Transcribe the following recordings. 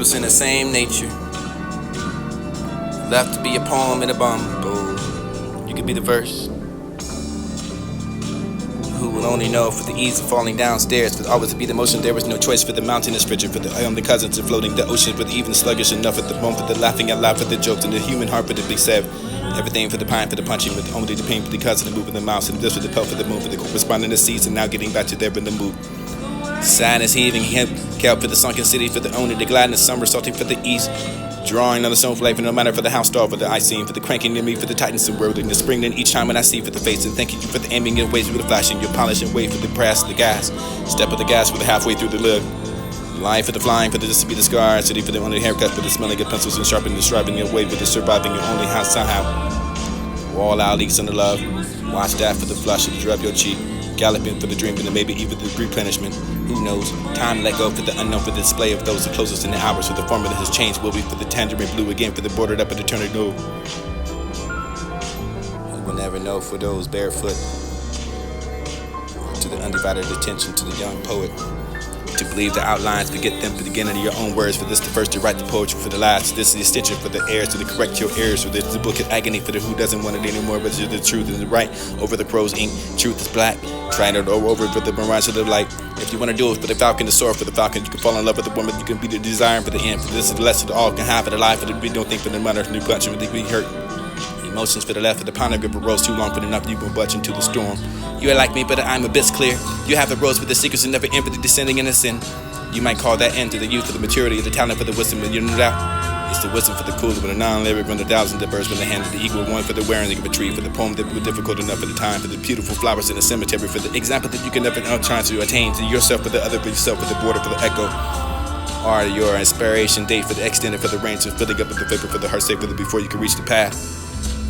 was in the same nature. Left to be a poem in a bumble. You could be the verse. Who will only know for the ease of falling downstairs, for always to be the motion. There was no choice for the mountainous richer, for the cousins of floating the ocean, for the even sluggish enough at the moment, for the laughing out loud, for the jokes, and the human heart for the big sev. Everything for the pine, for the punching, with only the pain for the cousin, the moving the mouse, and this for the pelt for the moon, for the corresponding the seas, and now getting back to there in the mood. Sadness heaving, kelp for the sunken city, for the owner, the gladness, somersaulting for the east. Drawing on the stone flavor, no matter for the house star, for the ice scene, for the cranking in me, for the tightness of whirling, the spring, and each time when I see for the face, and thanking you for the aiming your ways with the flashing, your polishing way for the brass, the gas, step of the gas for the halfway through the lid. Life for the flying, for the just to be the scar, city for the only haircut, for the smelling of pencils and sharpening, describing your way for the surviving your only house somehow. Wall out leaks in the love, watch that for the flush and drop your cheek, galloping for the dream and maybe even the replenishment. Who knows? Time let go for the unknown, for the display of those the closest in the hours, for the formula has changed. Will be for the tangerine blue again, for the bordered up of the eternity. You will never know for those barefoot, to the undivided attention to the young poet. To believe the outlines, forget them for the beginning of your own words. For this, the first to write the poetry for the last. This is the extension for the heirs, to the correct your errors. For this, the book of agony for the who doesn't want it anymore. But it's the truth and the right over the crow's ink. Truth is black. Trying it over for the mirage of the light. If you want to do it for the falcon, the sword for the falcon, you can fall in love with the woman. You can be the desire for the end. For this is the lesson that all can have for the life. For the don't think for the mother, new punch, and we hurt. Emotions for the left, for the pound of grip rose too long for the enough you will butch into the storm. You are like me, but I'm a bit clear. You have the rose with the secrets and never end for the descending in the sin. You might call that end to the youth, for the maturity, the talent for the wisdom, but you're no doubt. It's the wisdom for the cooler, with a non-lyric, when the thousands of birds, when the hand of the equal one for the wearing of a tree, for the poem that was difficult enough for the time, for the beautiful flowers in the cemetery, for the example that you can never try to attain to yourself, for the other, for yourself, for the border, for the echo. Are your inspiration date for the extended, for the range, of filling up with the vapor, for the heart safe, for the before you can reach the path.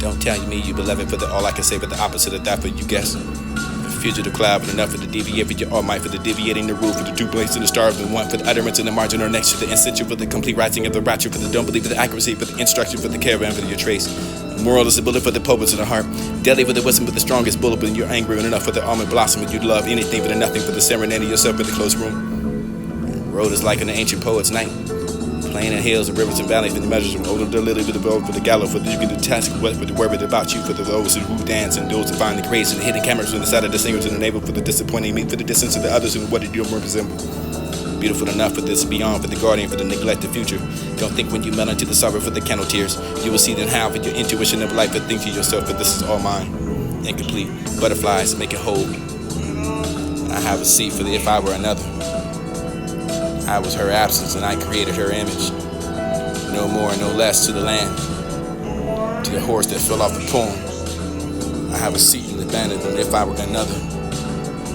Don't tell me you beloved for the all I can say, but the opposite of that for you guess. The fugitive cloud, but enough for the deviate for your all might, for the deviating the rule, for the two blades and the stars, and one for the utterance and the margin or next to the institute, for the complete writing of the rapture, for the don't believe for the accuracy, for the instruction, for the caravan, for your trace. Moral is a bullet for the poets in the heart. Deadly for the wisdom, but the strongest bullet, but you're angry enough for the almond blossom, and you'd love anything for the nothing, for the serenade of yourself in the close room. Road is like an ancient poet's night. Plain and hills and rivers and valleys, and the measures from older the lily with the bow for the gallows, for the you get the task with the worried about you, for the those who dance and those who find the crazy, the hidden cameras from the side of the singers and the navel, for the disappointing meat, for the distance of the others and what did you resemble. Beautiful enough for this beyond, for the guardian, for the neglected future. Don't think when you melt into the sorrow for the candle tears, you will see then how for your intuition of life, but think to yourself, for this is all mine. Incomplete butterflies make it whole. I have a seat for the if I were another. I was her absence and I created her image. No more, no less to the land, to the horse that fell off the poem. I have a seat in the bandit than if I were another.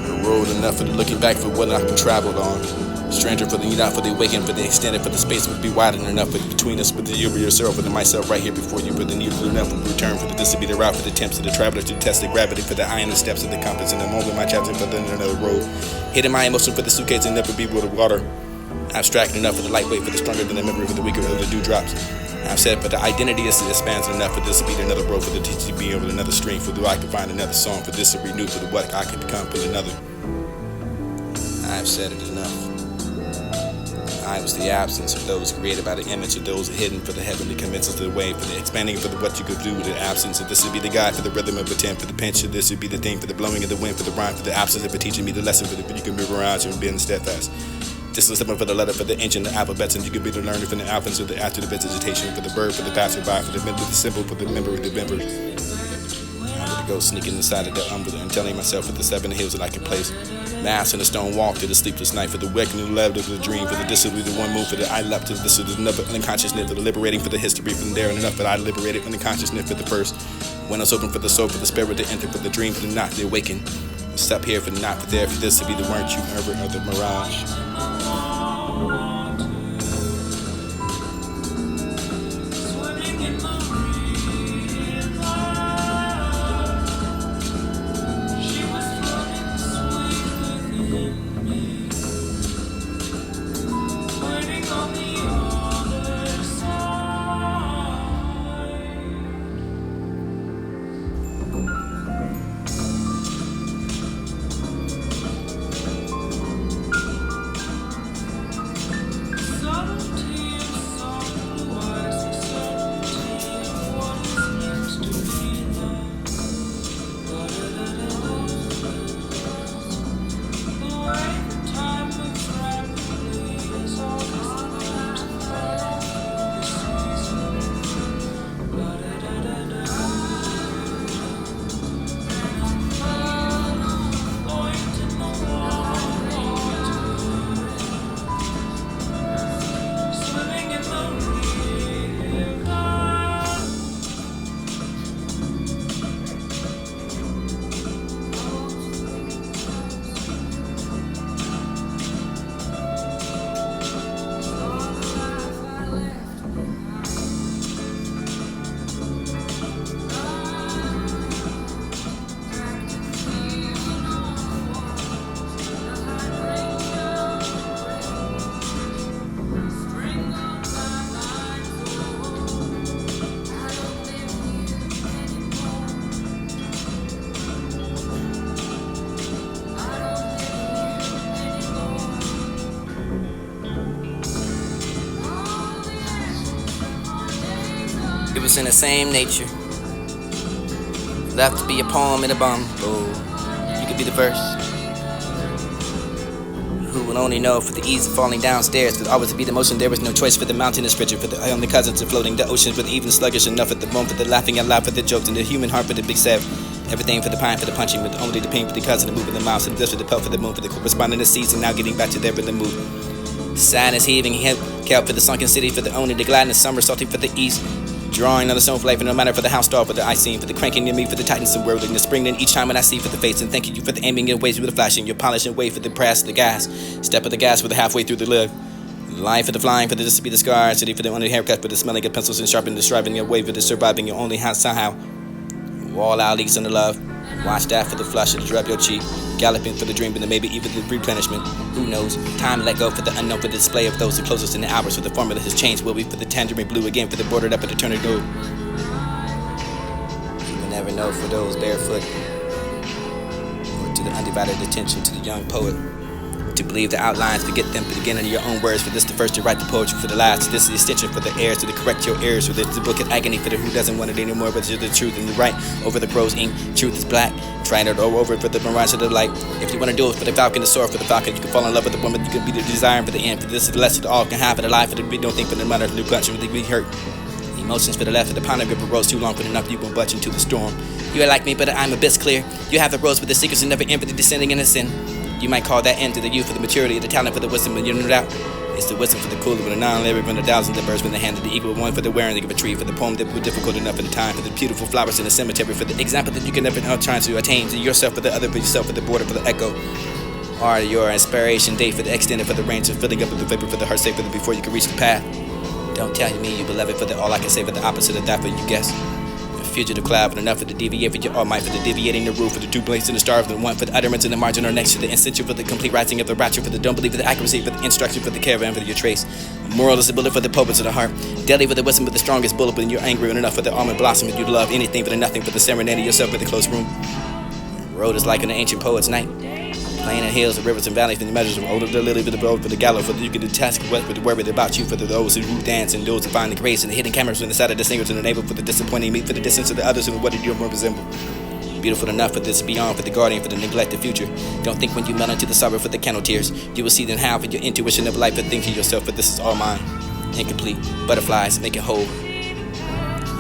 A road enough for the looking back for what I can travel on. Stranger for the not for the awakened, for the extended, for the space would be wide enough between us, but the you yourself and myself right here before you, but the need enough for the return, for the this to be the route, for the attempts of the traveler to test the gravity, for the eye and the steps of the compass, and the moment my chapter for then another road. Hidden my emotion for the suitcase and never be with the water. Abstract enough for the lightweight, for the stronger than the memory, for the weaker of the dewdrops. I've said, but the identity is expands enough for this to be another road, for the teaching to be over another string, for the I can find another song, for this to renew, for the what I can become, for another. I've said it enough. I was the absence of those created by the image of those hidden, for the heavenly convinces the way, for the expanding for the what you could do with the absence. And this would be the guide for the rhythm of a temp, for the pinch. This would be the thing for the blowing of the wind, for the rhyme, for the absence of it teaching me the lesson, for the you can move around and being steadfast. This is something for the letter, for the engine, the alphabets, and you can be the learner from the alphas of the after the vegetation, for the bird, for the passerby, for the symbol, for the member of the members. I'm go sneaking inside of the umbrella and telling myself for the 7 hills that I can place. Mass in the stone walk to the sleepless night, for the awakening love of the dream, for the dissolution of the one move, for the I leapt to this is another unconsciousness, for the liberating for the history from there and enough that I liberated from the consciousness for the first. When I was open for the soul, for the spirit to enter, for the dream, for the not, the awaken. Stop here for the not, for there, for this to be the weren't you ever of the mirage. was in the same nature. Left to be a poem in a bum. Oh, you could be the verse. Who will only know for the ease of falling downstairs? Could always be the motion, there was no choice for the mountainous richer. For the only cousins of floating the oceans, with even sluggish enough at the moment for the laughing out loud for the jokes, and the human heart for the big sev. Everything for the pine, for the punching, with only the pain for the cousin, the moving the mouse, and this for the pelt for the moon, for the corresponding the season, now getting back to there in the mood. Sadness heaving, kelp for the sunken city, for the owning the gladness, somersaulting for the east. Drawing on the stone for life, and no matter for the house star, for the ice scene, for the cranking in me, for the tightness and whirling, the spring, and each time when I see for the face, and thanking you for the aiming your ways with the flashing, your polishing way for the press, the gas, step of the gas for the halfway through the live. Line for the flying, for the this to be the scar, city for the only haircut, for the smelling of pencils and sharpening the striving your way for the surviving your only house somehow. Wall alleys on the love, watch that for the flush of the drop your cheek, galloping for the dream, and maybe even the replenishment. Who knows? Time let go for the unknown, for the display of those who closest in the hours, for the formula has changed. Will be for the tangerine blue again, for the bordered up of the eternity gold. You will never know for those barefoot, or to the undivided attention to the young poet. To believe the outlines, to get them to begin in your own words. For this the first to write the poetry for the last. This is the extension for the heirs, to correct your errors. For this the book of agony for the who doesn't want it anymore, but to the truth and the right over the crow's ink. Truth is black, trying it all over for the mirage of the light. If you want to do it for the falcon, the sword for the falcon, you can fall in love with the woman. You can be the desire for the end. For this is the lesson all can have for the life. For the don't think for the matter of the punch, for the be hurt. Emotions for the left of the pond river rose too long for enough. You won't budge into the storm. You are like me, but I'm a bit clear. You have the rose with the secrets and never end for the descending in the sin. You might call that end to the youth, for the maturity, the talent for the wisdom, but you're no doubt. It's the wisdom for the cooler, but the non-lyric from the thousands of birds from the hand of the equal one for the wearing of a tree, for the poem that was difficult enough for the time, for the beautiful flowers in the cemetery, for the example that you can never try to attain to yourself, for the other, for yourself, for the border, for the echo. Are your inspiration date for the extended, for the range of filling up with the vapor, for the heart safe, for the before you can reach the path. Don't tell me you beloved, for the all I can say, for the opposite of that, for you guess. Fugitive cloud, but enough for the deviate for your all might, for the deviating the roof, for the two blades in the star, for the one for the utterance in the margin or next to the essential, for the complete writing of the rapture, for the don't believe for the accuracy, for the instruction, for the caravan, for your trace. Moral is the bullet for the poets of the heart. Deadly for the wisdom, for the strongest bullet, when you're angry enough for the almond blossom, if you love anything for the nothing, for the serenade of yourself, for the close room. Road is like an ancient poet's night. Plain and hills, and rivers and valleys, for the measures of older the lily, for the road, for the gallows, for the you can task what for the worried about you, for those who dance and those who find the grace and the hidden cameras from the side of the singers and the neighbor, for the disappointing meet, for the distance of the others and what did you more resemble. Beautiful enough for this beyond, for the guardian, for the neglected future. Don't think when you melt into the sorrow for the candle tears, you will see then how for your intuition of life, for thinking yourself, for this is all mine. Incomplete, butterflies, make it whole.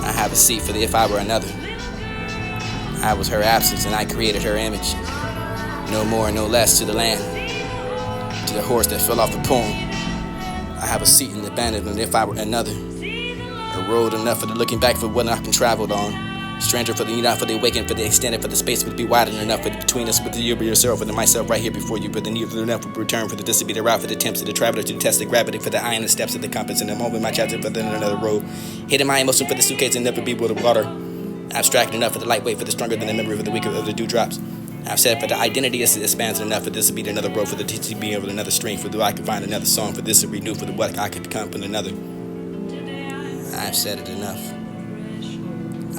I have a seat for the if I were another. I was her absence and I created her image. No more, no less to the land, to the horse that fell off the poem. I have a seat in the abandonment if I were another. A road enough for the looking back for what I can traveled on. Stranger for the not for the awakened, for the extended, for the space would be wide enough for the between us, with the you, yourself, and myself right here before you, but the need for enough for return, for the this to be the route, for the attempts of the traveler to test the gravity, for the eye and the steps of the compass, and the moment my chapter for then another road. Hidden my emotion for the suitcase and never be with the water. Abstract enough for the lightweight, for the stronger than the memory, for the weaker of the dewdrops. I've said for the identity is expands enough for this to be another road, for the teaching to be over another string, for the I can find another song, for this to renew, for the what I could become from another. I've said it enough.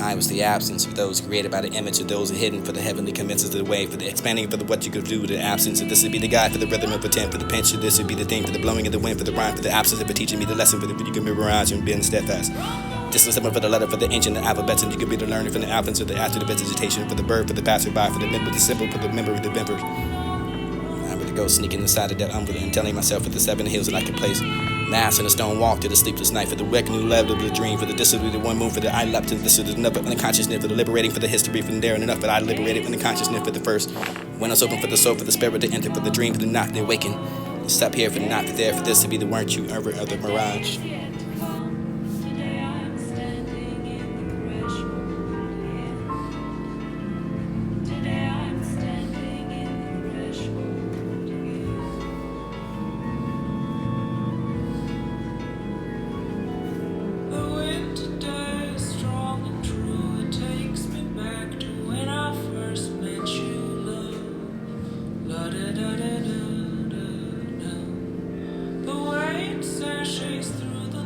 I was the absence of those created by the image of those hidden, for the heavenly commences of the way, for the expanding for the what you could do, the absence of this would be the guide, for the rhythm of intent, for the pinch of this would be the thing, for the blowing of the wind, for the rhyme, for the absence of it teaching me the lesson, for the you can memorize and being steadfast. This is something for the letter, for the ancient, the alphabets, and you can be the learner from the absence of the after the vegetation, for the bird, for the passerby, for the member, the symbol, for the memory, the member. I'm ready to go sneaking inside of that umbrella and telling myself for the 7 hills that I can place. Mass in a stone walk to the sleepless night, for the wreck new level of the dream, for the disability, the one move, for the I leapt to this is enough from the consciousness, for the liberating, for the history from there, and enough that I liberated from the consciousness for the first. When I was open for the soul, for the spirit to enter, for the dream, for the not, the awaken. Stop here for the not, for there, for this to be the weren't you ever of the mirage. The weight sashays through the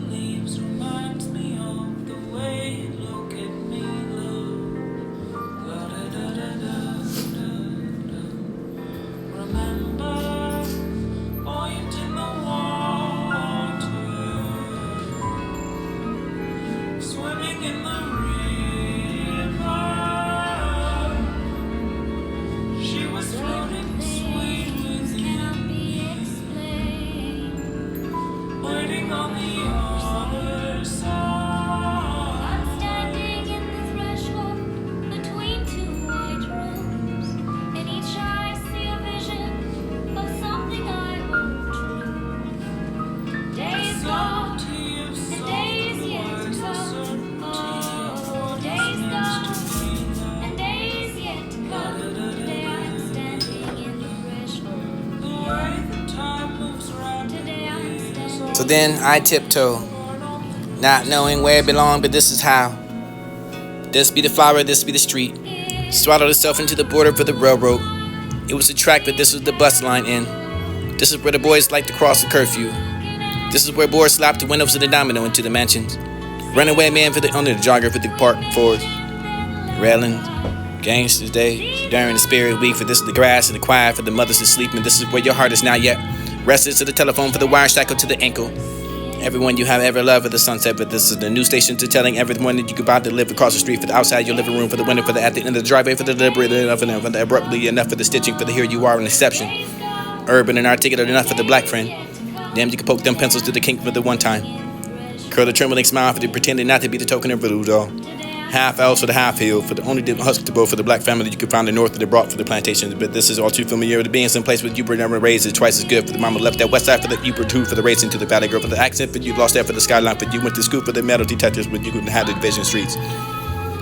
So then I tiptoe, not knowing where it belonged, but this is how. This be the flower, this be the street. Swaddled itself into the border for the railroad. It was the track, but this was the bus line in. This is where the boys like to cross the curfew. This is where boys slap the windows of the domino into the mansions. Runaway man for the under the jogger for the park forest. Railing, gangsters day, during the spirit week, for this is the grass and the quiet for the mothers asleep, and this is where your heart is not yet. Rested to the telephone for the wire shackled to the ankle. Everyone you have ever loved for the sunset, but this is the news station to telling everyone that you could about to live across the street, for the outside your living room, for the window, for the at the end of the driveway, for the deliberate enough and for the abruptly enough for the stitching, for the here you are an exception. Urban and articulate enough for the black friend. Damn, you can poke them pencils to the kink for the one time. Curl a trembling smile for the pretending not to be the token of voodoo doll. Half elves for the half hill, for the only hospitable for the black family you can find in the north of the brought for the plantations. But this is all too familiar to being someplace with you were never raised is twice as good. For the mama left that west side for the you were two for the racing to the valley girl for the accent, for you lost that for the skyline, for you went to school for the metal detectors, but you couldn't have the division streets.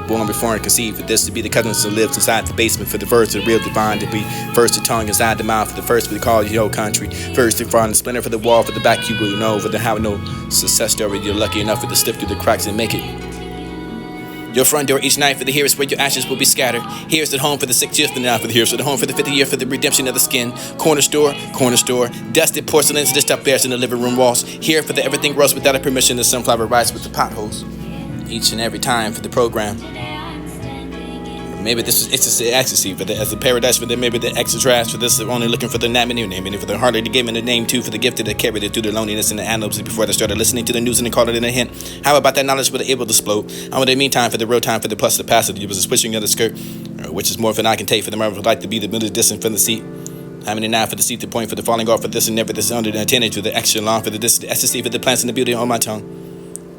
Born before and conceived for this to be the cousins that lives inside the basement, for the first the real divine to be first the tongue inside the mouth, for the first we call your country, first to find the splinter for the wall, for the back you will know, for the how no success story you're lucky enough for the slip through the cracks and make it. Your front door each night for the here is where your ashes will be scattered. Here's the home for the 6 years for the now for the here's for the home for the 50th year for the redemption of the skin. Corner store, dusted porcelain stitched up bears in the living room walls. Here for the everything grows without a permission, the sunflower rice with the potholes. Each and every time for the program. Maybe this is it's a ecstasy for the as a paradise for the maybe the extra trash for this only looking for the naming naming for the hardly to give it a name too for the gifted that carried it through the loneliness and the antelopes before they started listening to the news and they called it in a hint. How about that knowledge was able to explode? I want the meantime for the real time for the plus the passage. It was a switching of the skirt, which is more than I can take for the mother would like to be the middle distant from the seat. How many now for the seat to point for the falling off for this and never this under the antenna to the extra long for the this the ecstasy for the plants and the beauty on my tongue.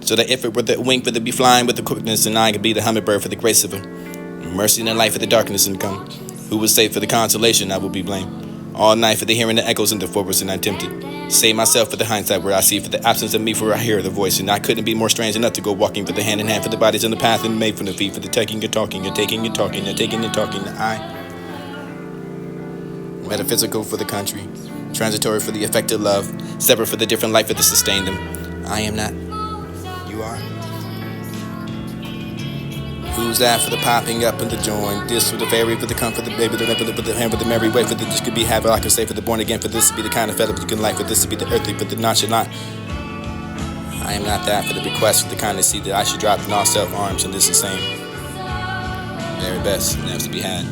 So that if it were the wing for the be flying with the quickness and I could be the hummingbird for the grace of him. Mercy in the light for the darkness and come. Who was safe for the consolation I will be blamed. All night for the hearing the echoes and the forwards and I'm tempted. Save myself for the hindsight where I see for the absence of me for I hear the voice. And I couldn't be more strange enough to go walking for the hand in hand for the bodies on the path and made from the feet for the taking and talking and taking and talking and taking and talking. I metaphysical for the country. Transitory for the effect of love. Separate for the different life that sustained them. I am not. You are. Who's that for the popping up and the join? This for the fairy, for the comfort, the baby, the hand for the merry way, for the this could be habit, I can say for the born again, for this to be the kind of feather you can like, for this to be the earthly, for the nonchalant. I am not that for the bequest, for the kind of seed that I should drop in all self arms, and this the same. Very best, and that's to be had.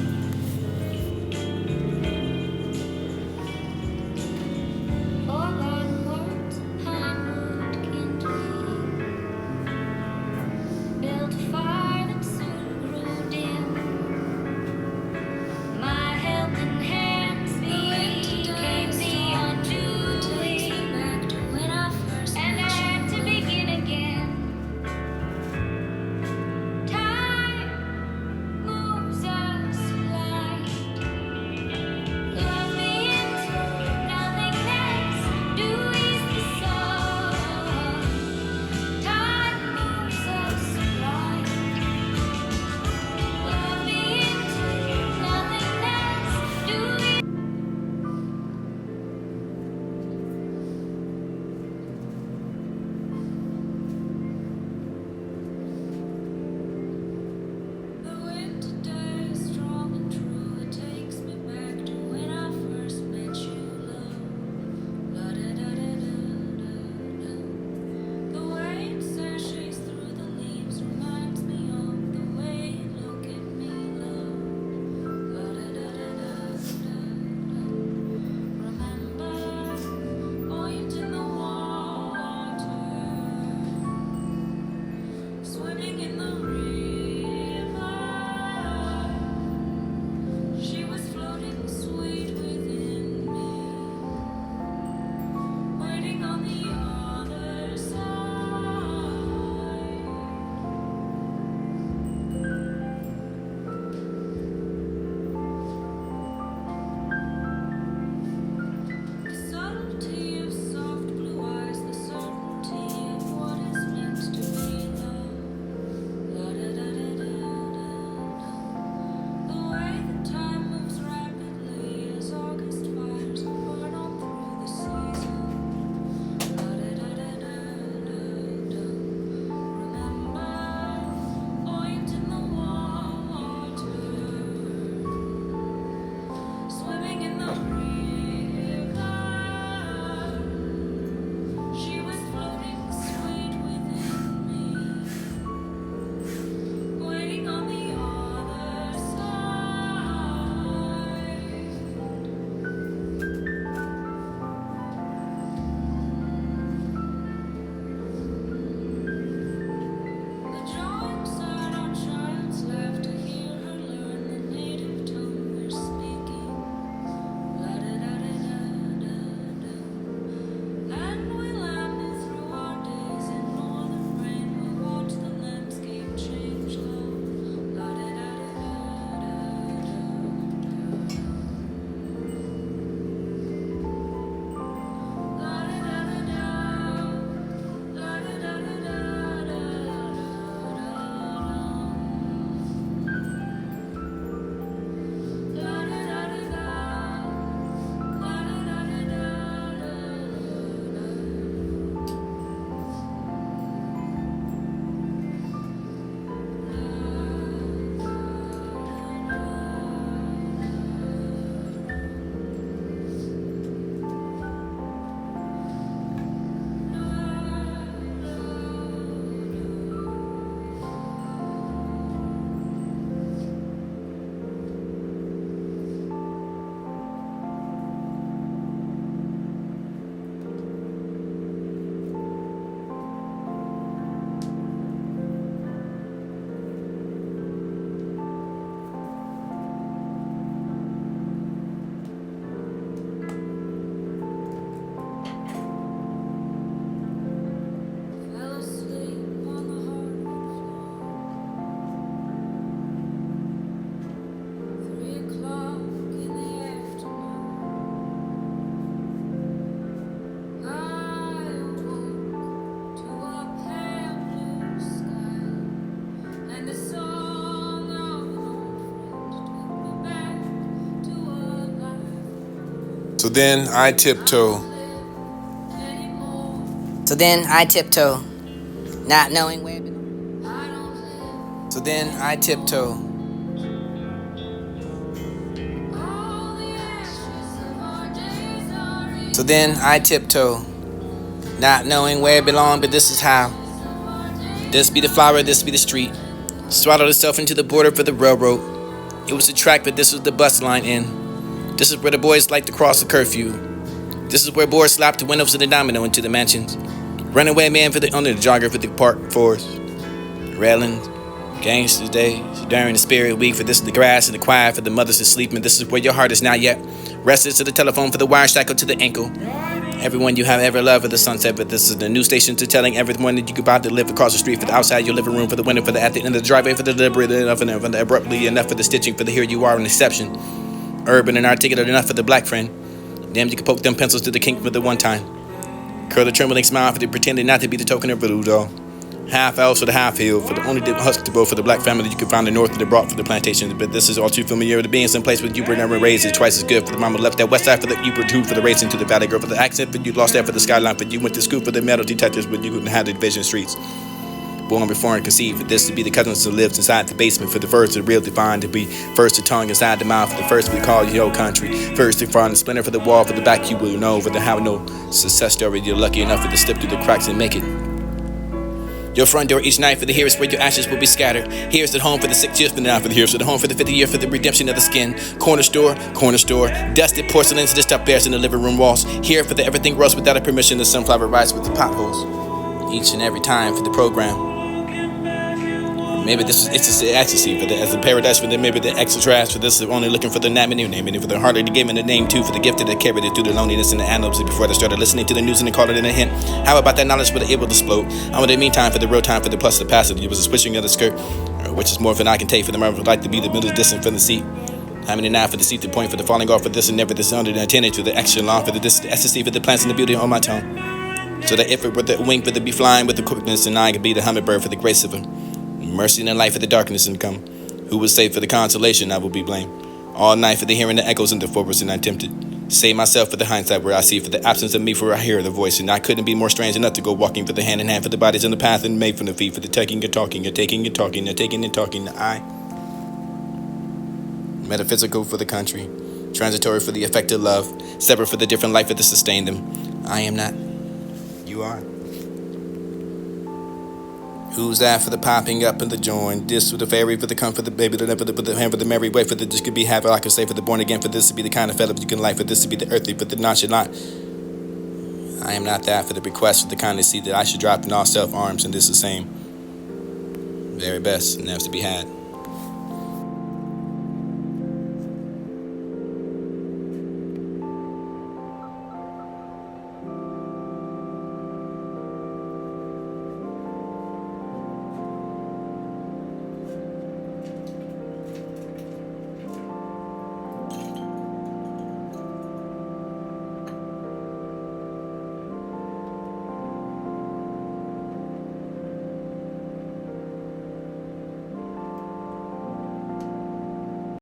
So then I tiptoe. So then I tiptoe, not knowing where. So then I tiptoe. So then I tiptoe, not knowing where it belonged, but this is how. This be the flower, this be the street. Swallowed itself into the border for the railroad. It was the track, but this was the bus line in. This is where the boys like to cross the curfew. This is where boys slap the windows of the domino into the mansions. Runaway man for the under the jogger for the park forest. Railings, gangsters days, during the spirit week for this is the grass and the quiet for the mothers asleep, and this is where your heart is not yet. Rested to the telephone for the wire shackled to the ankle. Everyone you have ever loved for the sunset, but this is the new station to telling everyone that you could about to live across the street for the outside your living room for the window for the at the end of the driveway for the deliberate enough and for the abruptly enough for the stitching for the here you are an exception. Urban and articulate enough for the black friend. Damn, you can poke them pencils to the kink for the one time. Curl the trembling smile for the pretending not to be the token of voodoo doll. Half elves for the half hill, for the only hospitable for the black family you can find the north of the brought for the plantation. But this is all too familiar to being someplace where you were never raised is twice as good. For the mama left that west side for the you were two for the racing to the valley girl for the accent, but you lost that for the skyline. But you went to school for the metal detectors, but you couldn't have the division streets. Born before and conceived for this to be the cousins who lives inside the basement. For the first to real defined to be first to tongue inside the mouth. For the first we call your country. First to find the splinter for the wall. For the back you will know. For the how no success story. You're lucky enough for to slip through the cracks and make it. Your front door each night for the here is where your ashes will be scattered. Here's the home for the 6 years, but now for the here's the home for the 50th year for the redemption of the skin. Corner store, dusted porcelains, the stuffed bears in the living room walls. Here for the everything grows without a permission, the sunflower rice with the potholes. Each and every time for the program. Maybe this is it's just ecstasy for the as a paradise for the maybe the extra trash for this is only looking for the name and for the harder to give in the name too for the gifted that carried it through the loneliness and the analogy before they started listening to the news and they called it in a hint. How about that knowledge for the able to explode? I want the meantime for the real time for the plus the passive. It was a switching of the skirt, which is more than I can take for the member would like to be the middle distance from the seat. How many now for the seat to point for the falling off for this and never this under the intended to the extra long for the this ecstasy for the plants and the beauty on my tongue. So that if it were the wing for the be flying with the quickness and I could be the hummingbird for the grace of him. Mercy and the light for the darkness and come. Who was safe for the consolation I will be blamed. All night for the hearing the echoes and the forwards and I'm tempted. Save myself for the hindsight where I see for the absence of me for I hear the voice. And I couldn't be more strange enough to go walking for the hand in hand for the bodies in the path and made from the feet for the taking and talking and taking and talking and taking and talking. The I. Metaphysical for the country. Transitory for the effect of love. Separate for the different life that sustained them. I am not. You are. Who's that for the popping up and the join? This for the fairy for the come for the baby, the hand for the merry way for the this could be happy. I could say for the born again for this to be the kind of fella you can like for this to be the earthly for the nonchalant. I am not that for the request for the kind of seed that I should drop in all self arms and this the same. Very best and never to be had.